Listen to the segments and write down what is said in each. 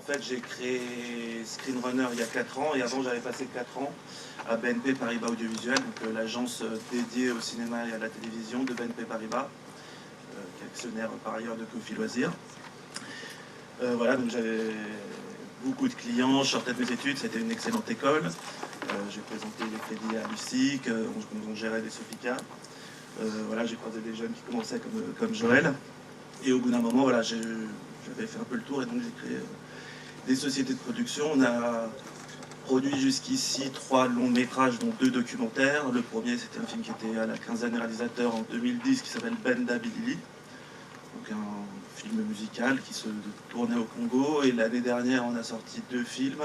fait, j'ai créé Screenrunner il y a 4 ans, et avant j'avais passé 4 ans à BNP Paribas Audiovisuel, donc l'agence dédiée au cinéma et à la télévision de BNP Paribas, qui est actionnaire par ailleurs de Kofi Loisirs. Voilà, donc j'avais beaucoup de clients, je sortais de mes études, c'était une excellente école. J'ai présenté les crédits à Lucic, on gérait des Sofica. Voilà, j'ai croisé des jeunes qui commençaient comme Joël. Et au bout d'un moment, voilà, j'avais fait un peu le tour et donc j'ai créé des sociétés de production. On a produit jusqu'ici 3 longs métrages, dont 2 documentaires. Le premier, c'était un film qui était à la quinzaine des réalisateurs en 2010, qui s'appelle Benda Bilili. Donc un film musical qui se tournait au Congo. Et l'année dernière, on a sorti 2 films.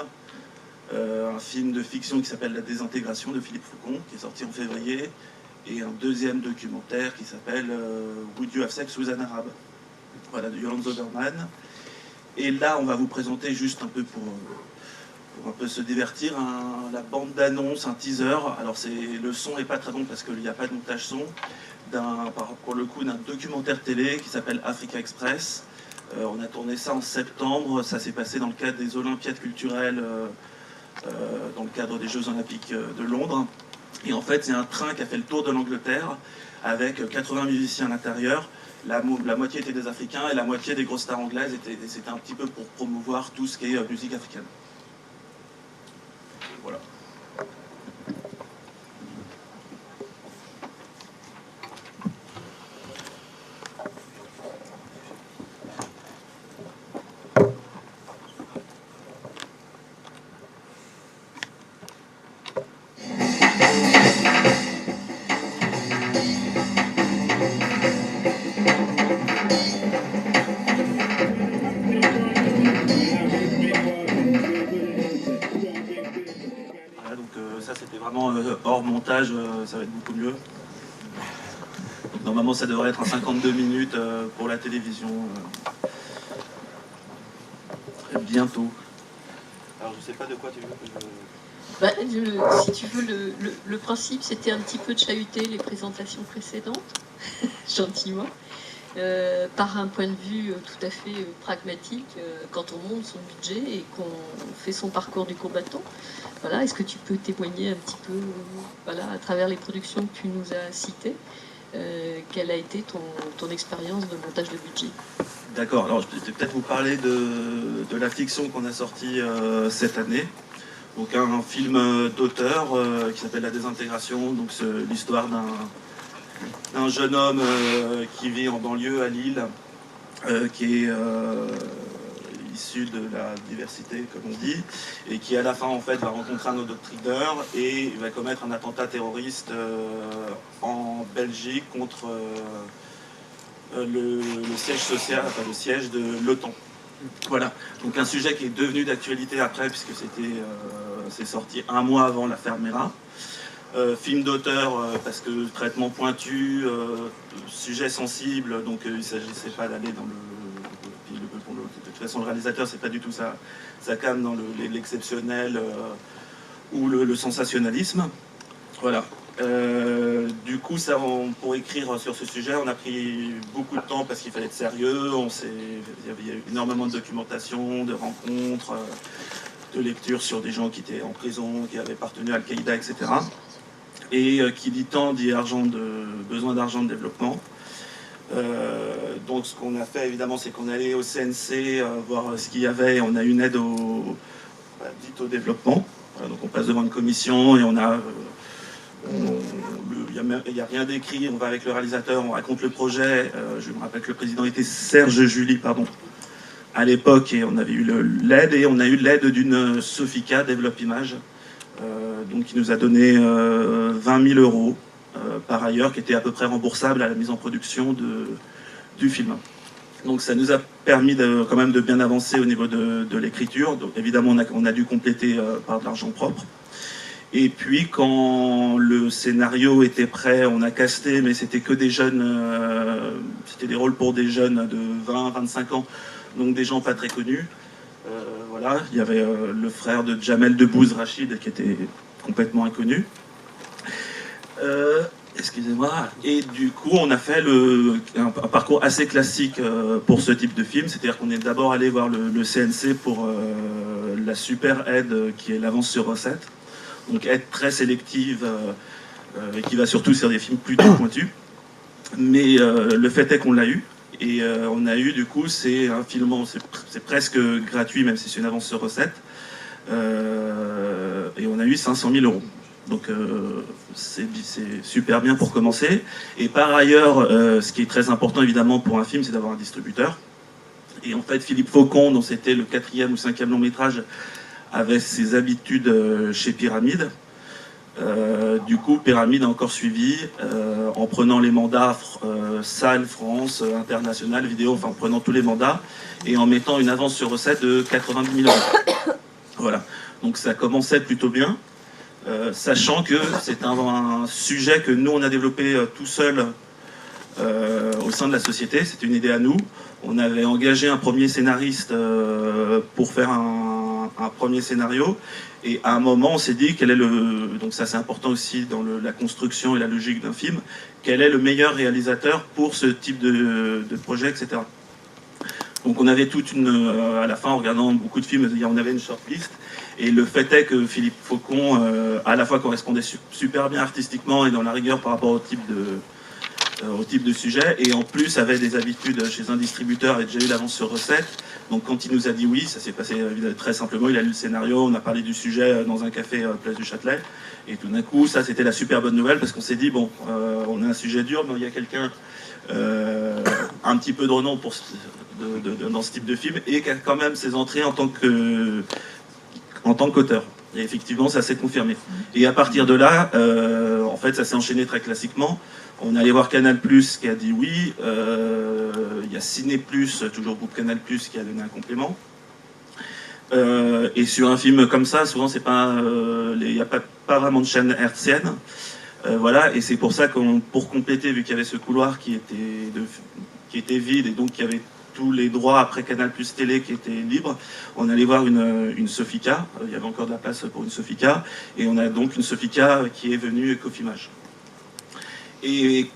Un film de fiction qui s'appelle La Désintégration de Philippe Faucon, qui est sorti en février. Et un deuxième documentaire qui s'appelle Would You Have Sex with an Arab? Voilà, de Yolande Zoberman. Et là, on va vous présenter juste un peu pour un peu se divertir, la bande d'annonce, un teaser. Alors le son n'est pas très bon parce qu'il n'y a pas de montage son, pour le coup d'un documentaire télé qui s'appelle Africa Express. On a tourné ça en septembre, ça s'est passé dans le cadre des Olympiades culturelles, dans le cadre des Jeux Olympiques de Londres. Et en fait, c'est un train qui a fait le tour de l'Angleterre avec 80 musiciens à l'intérieur. La moitié était des Africains et la moitié des grosses stars anglaises. C'était un petit peu pour promouvoir tout ce qui est musique africaine. Voilà. Ça c'était vraiment hors montage, ça va être beaucoup mieux. Donc, normalement ça devrait être en 52 minutes pour la télévision bientôt. Alors je sais pas de quoi tu veux que je... Si tu veux, le principe c'était un petit peu de chahuter les présentations précédentes, gentiment, par un point de vue tout à fait pragmatique, quand on monte son budget et qu'on fait son parcours du combattant. Voilà, est-ce que tu peux témoigner un petit peu, voilà, à travers les productions que tu nous as citées, quelle a été ton expérience de montage de budget? D'accord, alors je vais peut-être vous parler de la fiction qu'on a sortie cette année. Donc un film d'auteur qui s'appelle La Désintégration, donc l'histoire d'un jeune homme qui vit en banlieue à Lille, qui est issu de la diversité, comme on dit, et qui à la fin en fait va rencontrer un autre doctrineur et va commettre un attentat terroriste en Belgique contre le siège social, enfin le siège de l'OTAN. Voilà, donc un sujet qui est devenu d'actualité après, puisque c'est sorti 1 mois avant l'affaire Mera. Film d'auteur, parce que traitement pointu, sujet sensible, donc il ne s'agissait pas d'aller dans de toute façon le réalisateur, c'est pas du tout sa came dans l'exceptionnel ou le sensationnalisme. Voilà. Du coup, pour écrire sur ce sujet, on a pris beaucoup de temps parce qu'il fallait être sérieux. Il y avait énormément de documentation, de rencontres, de lectures sur des gens qui étaient en prison, qui avaient appartenu à Al-Qaïda, etc. Et qui dit temps dit besoin d'argent de développement. Donc ce qu'on a fait évidemment, c'est qu'on est allé au CNC voir ce qu'il y avait. On a une aide dite au développement. Voilà, donc on passe devant une commission et il n'y a rien d'écrit, on va avec le réalisateur, on raconte le projet. Je me rappelle que le président était Serge Julie, pardon, à l'époque, et on avait eu l'aide, et on a eu l'aide d'une Sofica Développe Image, donc qui nous a donné 20 000 euros par ailleurs, qui était à peu près remboursable à la mise en production du film. Donc ça nous a permis quand même de bien avancer au niveau de l'écriture. Donc évidemment on a dû compléter par de l'argent propre. Et puis quand le scénario était prêt, on a casté, mais c'était que des jeunes, c'était des rôles pour des jeunes de 20-25 ans, donc des gens pas très connus. Voilà, il y avait le frère de Jamel Debbouze, Rachid, qui était complètement inconnu. Excusez-moi. Et du coup, on a fait un parcours assez classique pour ce type de film. C'est-à-dire qu'on est d'abord allé voir le CNC pour la super aide qui est l'avance sur recette. Donc aide très sélective et qui va surtout sur des films plutôt pointus. Mais le fait est qu'on l'a eu. Et on a eu, du coup, c'est un film, c'est presque gratuit, même si c'est une avance sur recette. Et on a eu 500 000 €. Donc c'est super bien pour commencer. Et par ailleurs, ce qui est très important évidemment pour un film, c'est d'avoir un distributeur. Et en fait, Philippe Faucon, dont c'était le 4e ou 5e long métrage, avait ses habitudes chez Pyramide. Du coup, Pyramide a encore suivi en prenant les mandats salle, France, international, vidéo, enfin en prenant tous les mandats et en mettant une avance sur recette de 90 000 €. Voilà. Donc ça commençait plutôt bien. Sachant que c'est un sujet que nous on a développé tout seul au sein de la société, c'était une idée à nous. On avait engagé un premier scénariste pour faire un premier scénario, et à un moment on s'est dit quel est donc ça c'est important aussi dans la construction et la logique d'un film, quel est le meilleur réalisateur pour ce type de projet, etc. Donc on avait à la fin en regardant beaucoup de films, on avait une shortlist. Et le fait est que Philippe Faucon, à la fois correspondait super bien artistiquement et dans la rigueur par rapport au type de sujet, et en plus avait des habitudes chez un distributeur et déjà eu l'avance sur recette. Donc quand il nous a dit oui, ça s'est passé très simplement, il a lu le scénario, on a parlé du sujet dans un café place du Châtelet, et tout d'un coup, ça c'était la super bonne nouvelle, parce qu'on s'est dit, bon, on a un sujet dur, mais il y a quelqu'un un petit peu de renom dans ce type de film, et qui a quand même ses entrées en tant qu'auteur. Et effectivement, ça s'est confirmé. Et à partir de là, en fait, ça s'est enchaîné très classiquement. On est allé voir Canal+, qui a dit oui. Il y a Ciné+, toujours groupe Canal+, qui a donné un complément. Et sur un film comme ça, souvent, c'est pas, il n'y a pas vraiment de chaîne hertzienne. Voilà, et c'est pour ça que pour compléter, vu qu'il y avait ce couloir qui était vide, et donc qu'il y avait tous les droits après Canal Plus Télé qui étaient libres, on allait voir une Sofica, il y avait encore de la place pour une Sofica, et on a donc une Sofica qui est venue Cofimage. Et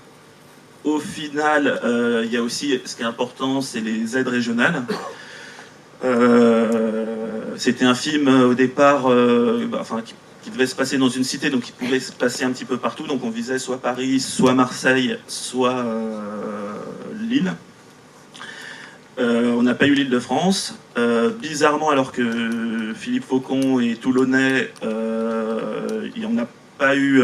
au final, il y a aussi, ce qui est important, c'est les aides régionales. C'était un film au départ, qui devait se passer dans une cité, donc il pouvait se passer un petit peu partout, donc on visait soit Paris, soit Marseille, soit Lille. On n'a pas eu l'Île-de-France. Bizarrement, alors que Philippe Faucon est toulonnais, on n'a pas eu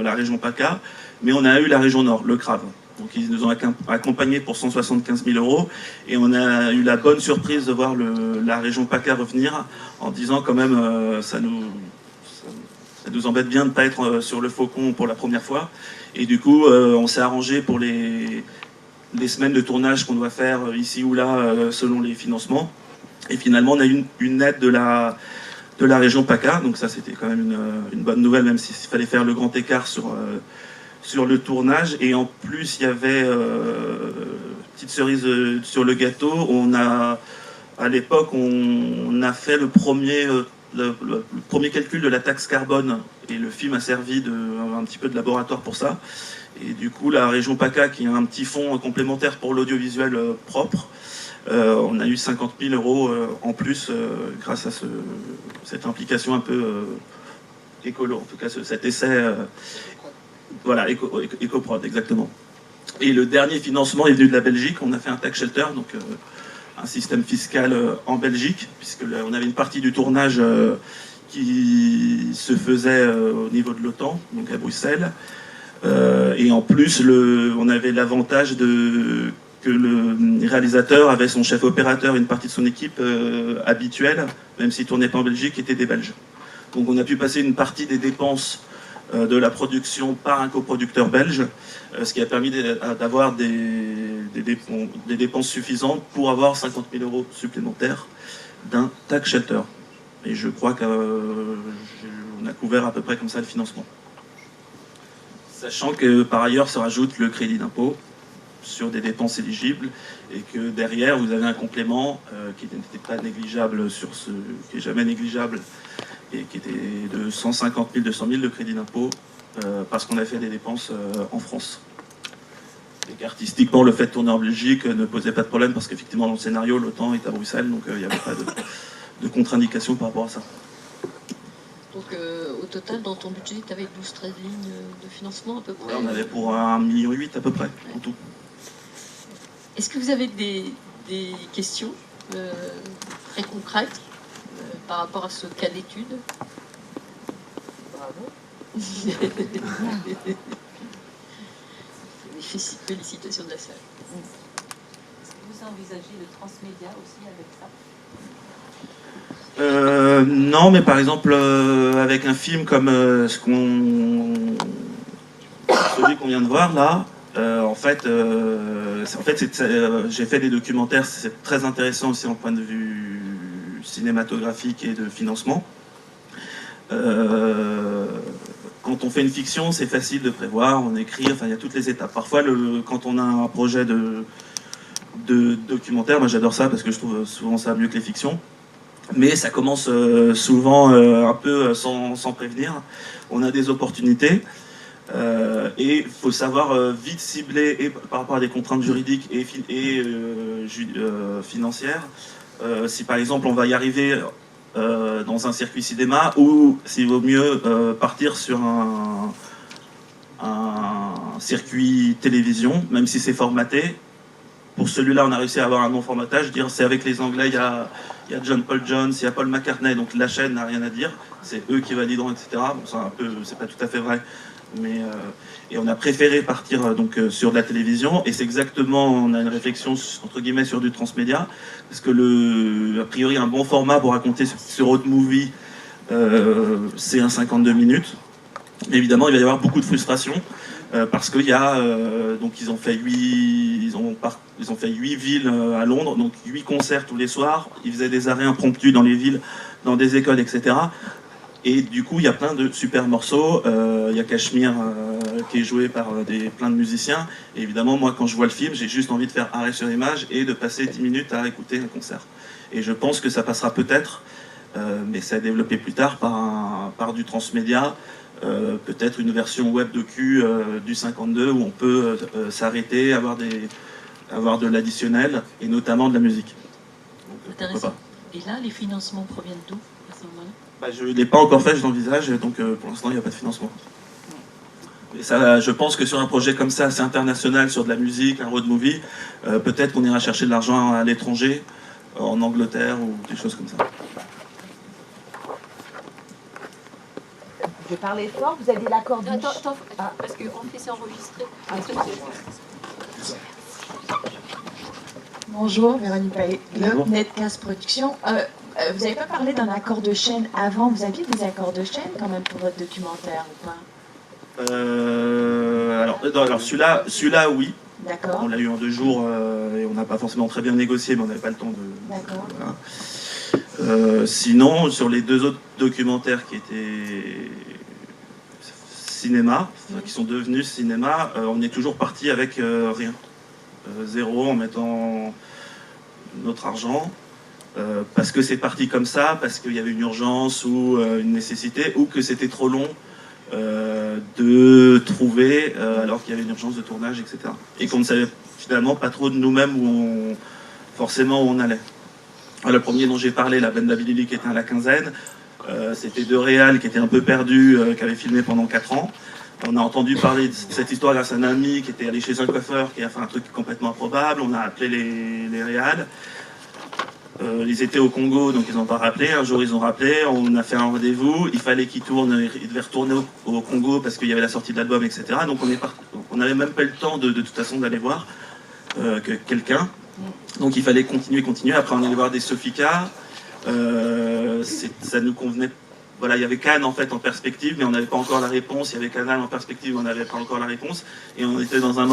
la région PACA, mais on a eu la région Nord, le CRAV. Donc ils nous ont accompagnés pour 175 000 €, et on a eu la bonne surprise de voir la région PACA revenir en disant quand même ça nous embête bien de ne pas être sur le Faucon pour la première fois. Et du coup, on s'est arrangé pour les semaines de tournage qu'on doit faire ici ou là selon les financements. Et finalement, on a eu une aide de la région PACA. Donc ça, c'était quand même une bonne nouvelle, même s'il fallait faire le grand écart sur le tournage. Et en plus, il y avait petite cerise sur le gâteau. À l'époque, on a fait le premier calcul de la taxe carbone, et le film a servi un petit peu de laboratoire pour ça. Et du coup, la région PACA, qui a un petit fonds complémentaire pour l'audiovisuel propre, on a eu 50 000 € en plus grâce à cette implication un peu écolo, en tout cas cet essai, voilà, éco-prod, exactement. Et le dernier financement est venu de la Belgique. On a fait un tax shelter, donc un système fiscal en Belgique, puisque on avait une partie du tournage qui se faisait au niveau de l'OTAN, donc à Bruxelles. Et en plus, on avait l'avantage que le réalisateur avait son chef opérateur et une partie de son équipe habituelle, même s'il ne tournait pas en Belgique, qui étaient des Belges. Donc on a pu passer une partie des dépenses de la production par un coproducteur belge, ce qui a permis d'avoir des dépenses suffisantes pour avoir 50 000 € supplémentaires d'un tax shelter. Et je crois qu'on a couvert à peu près comme ça le financement. Sachant que par ailleurs se rajoute le crédit d'impôt sur des dépenses éligibles, et que derrière vous avez un complément qui n'était pas négligeable qui est jamais négligeable, et qui était de 150 000, 200 000 de crédit d'impôt parce qu'on a fait des dépenses en France. Et qu'artistiquement, le fait de tourner en Belgique ne posait pas de problème, parce qu'effectivement, dans le scénario, l'OTAN est à Bruxelles, donc il n'y avait pas de contre-indication par rapport à ça. Donc au total, dans ton budget, tu avais 12-13 lignes de financement à peu près. Ouais, on avait pour 1,8 million à peu près, en tout. Est-ce que vous avez des questions très concrètes par rapport à ce cas d'étude? Bravo. Félicitations de la salle. Est-ce que vous envisagez le transmédia aussi avec ça? Non, mais par exemple, avec un film comme celui qu'on vient de voir là, j'ai fait des documentaires, c'est très intéressant aussi en point de vue cinématographique et de financement. Quand on fait une fiction, c'est facile de prévoir, on écrit, enfin il y a toutes les étapes. Parfois, quand on a un projet de documentaire, moi j'adore ça parce que je trouve souvent ça mieux que les fictions. Mais ça commence souvent un peu sans prévenir. On a des opportunités et il faut savoir vite cibler et par rapport à des contraintes juridiques et financières. Si par exemple on va y arriver dans un circuit cinéma, ou s'il vaut mieux partir sur un circuit télévision, même si c'est formaté. Pour celui-là, on a réussi à avoir un non-formatage, dire c'est avec les Anglais, il y a John Paul Jones, il y a Paul McCartney, donc la chaîne n'a rien à dire, c'est eux qui valideront, etc. Bon, c'est pas tout à fait vrai, mais et on a préféré partir sur de la télévision, et c'est exactement, on a une réflexion entre guillemets sur du transmédia, parce que a priori un bon format pour raconter sur Road Movie, c'est un 52 minutes. Mais évidemment, il va y avoir beaucoup de frustration. Parce qu'il y a donc ils ont fait 8 villes à Londres, donc 8 concerts tous les soirs. Ils faisaient des arrêts impromptus dans les villes, dans des écoles, etc. Et du coup, il y a plein de super morceaux. Il y a Cachemire qui est joué par plein de musiciens. Et évidemment, moi, quand je vois le film, j'ai juste envie de faire arrêt sur image et de passer 10 minutes à écouter un concert. Et je pense que ça passera peut-être, mais ça a développé plus tard par du transmédia. Peut-être une version web docu du 52 où on peut s'arrêter, avoir de l'additionnel et notamment de la musique. Donc, intéressant. Et là, les financements proviennent d'où à ce moment-là? Je ne l'ai pas encore fait, je l'envisage, donc pour l'instant il n'y a pas de financement. Et ça, je pense que sur un projet comme ça, assez international, sur de la musique, un road movie, peut-être qu'on ira chercher de l'argent à l'étranger, en Angleterre ou des choses comme ça. Je parlais fort, vous avez l'accord du... Attends, parce qu'on fait ça enregistrer. Bonjour, Véronique Paillet, Netcast Production. Vous n'avez pas parlé d'un accord de chaîne avant, vous aviez des accords de chaîne quand même pour votre documentaire ou pas? Alors celui-là, oui. D'accord. On l'a eu en 2 jours et on n'a pas forcément très bien négocié, mais on n'avait pas le temps de... D'accord. Voilà. Sinon, sur les 2 autres documentaires qui étaient cinéma, qui sont devenus cinéma, on est toujours parti avec rien. 0 en mettant notre argent. Parce que c'est parti comme ça, parce qu'il y avait une urgence ou une nécessité, ou que c'était trop long de trouver alors qu'il y avait une urgence de tournage, etc. Et qu'on ne savait finalement pas trop de nous-mêmes forcément où on allait. Le premier dont j'ai parlé, la Benda Bilili, qui était à la quinzaine, c'était 2 réals qui étaient un peu perdus, qui avaient filmé pendant 4 ans. On a entendu parler de cette histoire grâce à un ami qui était allé chez un coiffeur qui a fait un truc complètement improbable. On a appelé les réals. Ils étaient au Congo, donc ils n'ont pas rappelé. Un jour, ils ont rappelé. On a fait un rendez-vous. Il fallait qu'ils tournent. Ils devaient retourner au Congo parce qu'il y avait la sortie de l'album, etc. Donc on n'avait même pas eu le temps de toute façon d'aller voir quelqu'un. Donc il fallait continuer. Après, on allait voir des Sofika. Ça nous convenait. Voilà, il y avait Cannes en fait en perspective, mais on n'avait pas encore la réponse. Il y avait Canal en perspective, on n'avait pas encore la réponse. Et on était dans un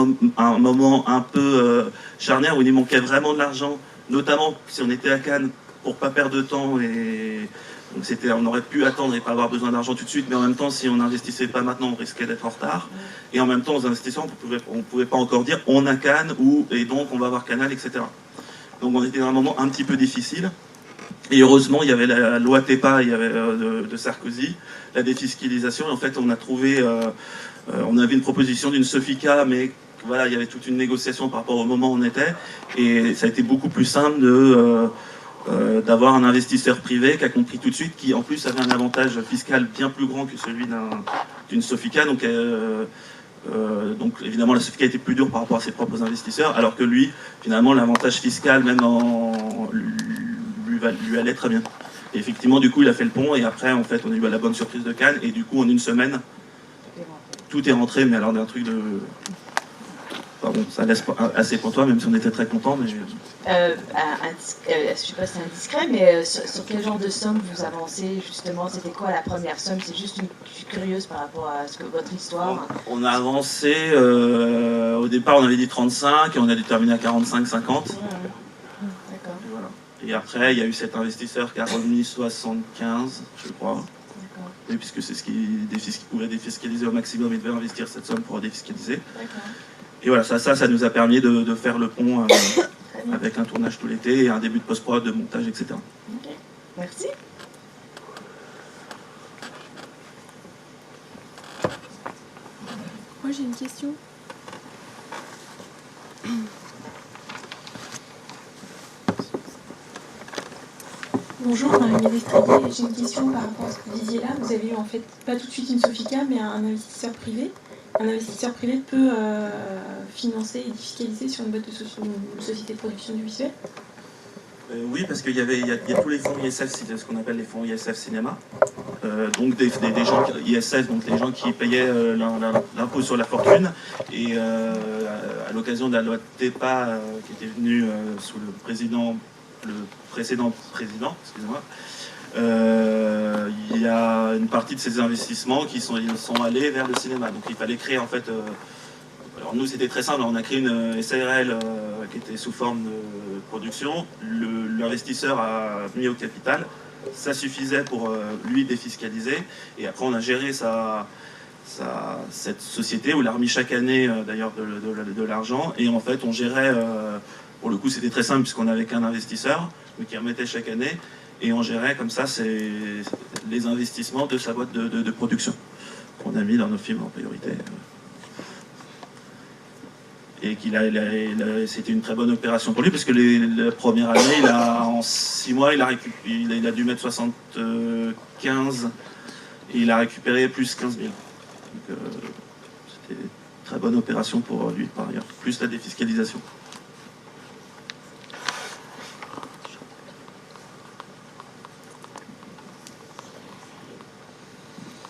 moment un peu charnière où il manquait vraiment de l'argent, notamment si on était à Cannes, pour pas perdre de temps. Et donc on aurait pu attendre et pas avoir besoin d'argent tout de suite, mais en même temps, si on n'investissait pas maintenant, on risquait d'être en retard. Et en même temps, aux investisseurs, on ne pouvait pas encore dire on a Cannes et donc on va avoir Canal, etc. Donc on était dans un moment un petit peu difficile. Et heureusement, il y avait la loi TEPA de Sarkozy, la défiscalisation. Et en fait, on a trouvé, on avait une proposition d'une Sofica, mais voilà, il y avait toute une négociation par rapport au moment où on était. Et ça a été beaucoup plus simple d'avoir un investisseur privé qui a compris tout de suite, qui en plus avait un avantage fiscal bien plus grand que celui d'une Sofica. Donc évidemment la Sofica était plus dure par rapport à ses propres investisseurs, alors que lui, finalement, l'avantage fiscal même lui allait très bien. Et effectivement, du coup, il a fait le pont et après, en fait, on a eu la bonne surprise de Cannes et du coup, en une semaine, tout est rentré, mais alors d'un truc de... Pardon, ça laisse assez pour toi, même si on était très contents. Mais... je ne sais pas si c'est indiscret, mais sur quel genre de somme vous avancez justement? C'était quoi la première somme? C'est juste je suis curieuse par rapport à votre histoire. On a avancé, au départ on avait dit 35 et on a déterminé à 45-50. D'accord. Et, voilà. Et après, il y a eu cet investisseur qui a remis 75, je crois. Oui, puisque c'est ce qui pouvait défiscaliser au maximum, il devait investir cette somme pour défiscaliser. Et voilà, ça nous a permis de faire le pont avec un tournage tout l'été et un début de post-prod, de montage, etc. Okay. Merci. Moi j'ai une question. Bonjour, Marie-Mère Estradier. J'ai une question par rapport à ce que vous disiez là. Vous avez eu en fait pas tout de suite une Sofica, mais un investisseur privé. Un investisseur privé peut financer et défiscaliser sur une boîte de une société de production du visuel. Oui, parce qu'il y a tous les fonds ISF, ce qu'on appelle les fonds ISF cinéma. Donc des gens ISF, donc les gens qui payaient l'impôt sur la fortune. Et à l'occasion de la loi TEPA qui était venue sous le précédent président, excusez-moi, il y a une partie de ces investissements qui sont allés vers le cinéma. Donc il fallait créer en fait... alors nous c'était très simple, on a créé une SARL qui était sous forme de production. L'investisseur a mis au capital, ça suffisait pour lui défiscaliser. Et après on a géré cette société, où il a remis chaque année d'ailleurs de l'argent. Et en fait on gérait, pour le coup c'était très simple puisqu'on n'avait qu'un investisseur, mais qui remettait chaque année. Et on gérait comme ça les investissements de sa boîte de production qu'on a mis dans nos films en priorité. Et c'était une très bonne opération pour lui, parce que la première année, en 6 mois, il a dû mettre 75 et il a récupéré plus 15 000. Donc c'était une très bonne opération pour lui par ailleurs, plus la défiscalisation.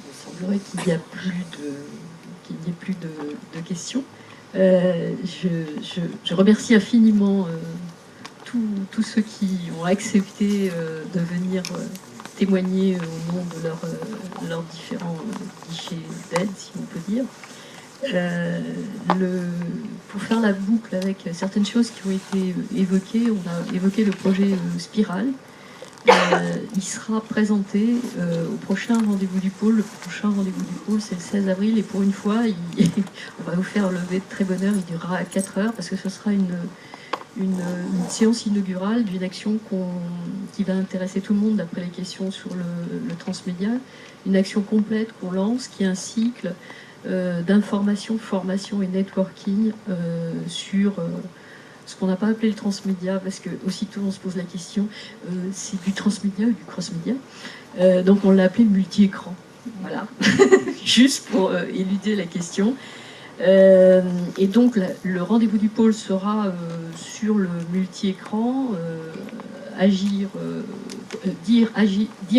Il semblerait qu'il n'y ait plus de questions. Je remercie infiniment tous ceux qui ont accepté de venir témoigner au nom de leurs différents guichets d'aide, si on peut dire. Pour faire la boucle avec certaines choses qui ont été évoquées, on a évoqué le projet Spirale. Il sera présenté au prochain rendez-vous du pôle. Le prochain rendez-vous du pôle, c'est le 16 avril. Et pour une fois, on va vous faire lever de très bonne heure. Il durera à 4 heures parce que ce sera une séance inaugurale d'une action qui va intéresser tout le monde d'après les questions sur le transmédia. Une action complète qu'on lance, qui est un cycle d'information, formation et networking sur... ce qu'on n'a pas appelé le transmédia, parce que aussitôt on se pose la question, c'est du transmédia ou du cross-média. Donc on l'a appelé le multi-écran. Voilà, juste pour éluder la question. Et donc le rendez-vous du pôle sera sur le multi-écran, dire,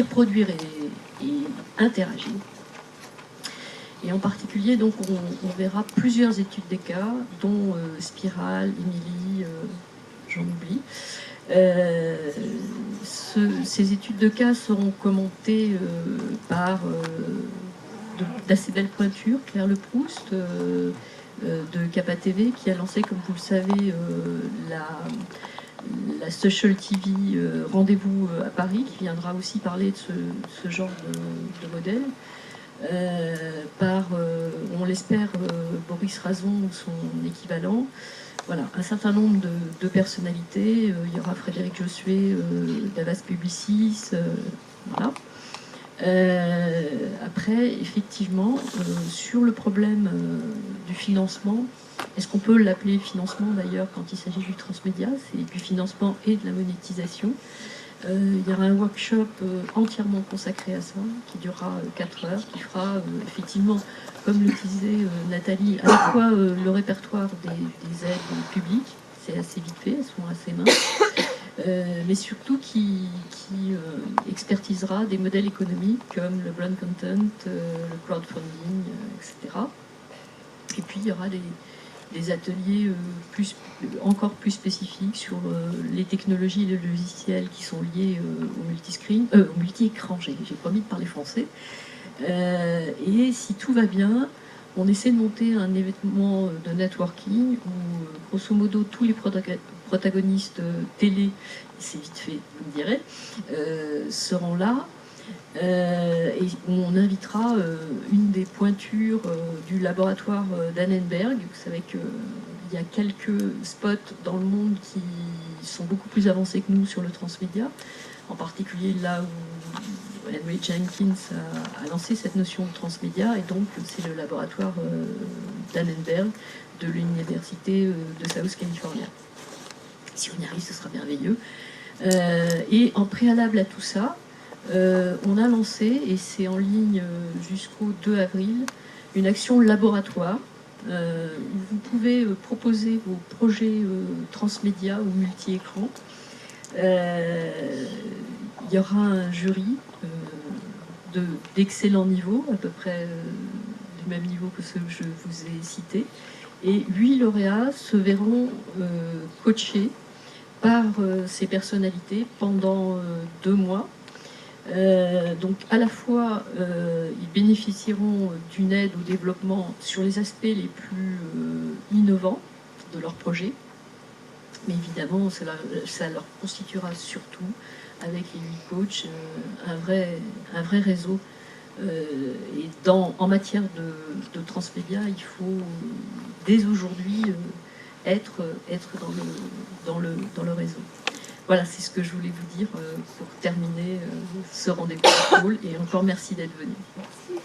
produire et interagir. Et en particulier, donc, on verra plusieurs études des cas, dont Spirale, Émilie, j'en oublie. Ces études de cas seront commentées par d'assez belles pointures, Claire Leproust, de Kappa TV, qui a lancé, comme vous le savez, la Social TV Rendez-vous à Paris, qui viendra aussi parler de ce genre de modèle. par, on l'espère, Boris Razon ou son équivalent. Voilà, un certain nombre de personnalités. Il y aura Frédéric Jossuet d'Avas Publicis. Voilà. Après, effectivement, sur le problème du financement, est-ce qu'on peut l'appeler financement d'ailleurs quand il s'agit du transmédia? C'est du financement et de la monétisation. Il y aura un workshop entièrement consacré à ça, qui durera 4 heures, qui fera effectivement, comme le disait Nathalie, à la fois le répertoire des aides publiques, c'est assez vite fait, elles sont assez minces, mais surtout qui expertisera des modèles économiques comme le brand content, le crowdfunding, etc. Et puis il y aura des ateliers encore plus spécifiques sur les technologies et les logiciels qui sont liés au multiscreen, au multi-écran, j'ai promis de parler français. Et si tout va bien, on essaie de monter un événement de networking où, grosso modo, tous les protagonistes télé, c'est vite fait, vous me direz, seront là. Et on invitera une des pointures du laboratoire d'Annenberg. Vous savez qu'il y a quelques spots dans le monde qui sont beaucoup plus avancés que nous sur le transmédia, en particulier là où Henry Jenkins a lancé cette notion de transmédia, et donc c'est le laboratoire d'Annenberg de l'université de South California. Si on y arrive, ce sera merveilleux. Et en préalable à tout ça, on a lancé, et c'est en ligne jusqu'au 2 avril, une action laboratoire où vous pouvez proposer vos projets transmédia ou multi-écran. Il y aura un jury d'excellent niveau, à peu près du même niveau que ceux que je vous ai cités, et 8 lauréats se verront coachés par ces personnalités pendant 2 mois. Donc à la fois ils bénéficieront d'une aide au développement sur les aspects les plus innovants de leur projet, mais évidemment ça leur constituera surtout, avec les 8 coachs, un vrai réseau. Et en matière de transmédia, il faut dès aujourd'hui être dans le réseau. Voilà, c'est ce que je voulais vous dire pour terminer ce rendez-vous. Et encore merci d'être venu. Merci.